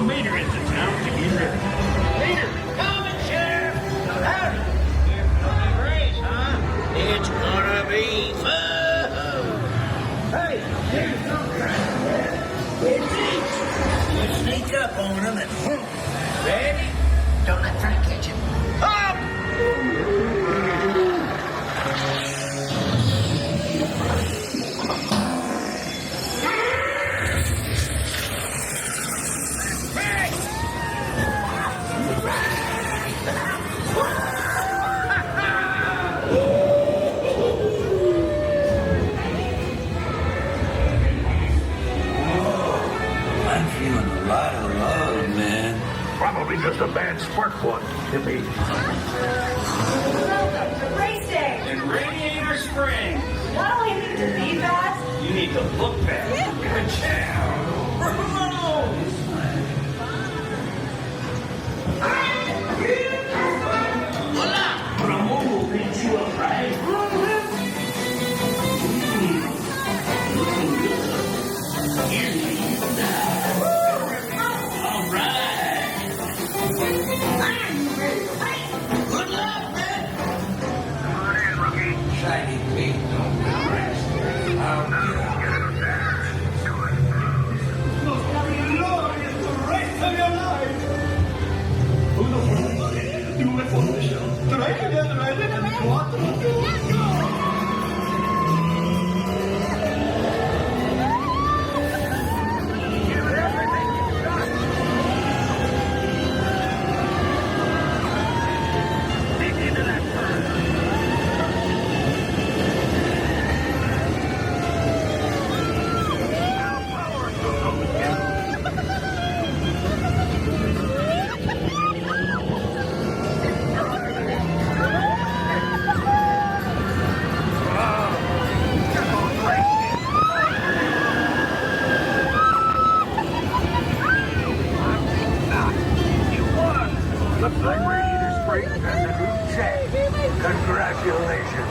Mater into town to get ready. Mater, coming, Sheriff. Howdy. Here for the race, huh? It's gonna be fun. Hey, here's some kind of it's easy. You sneak up on them and boom. Ready? Don't let Frank catch him. Up! I'm feeling a lot of love, man. Probably just a bad spark plug, Tippy. Welcome to race day. In Radiator Springs, Not only need to be fast, you need to look fast. Good chow. Voila! Ramon will beat you up, right? All right. Good luck, man. Come on in, rookie. Shiny pink, don't be rest. I'll get Looks like Radiator Springs has a new check. Congratulations.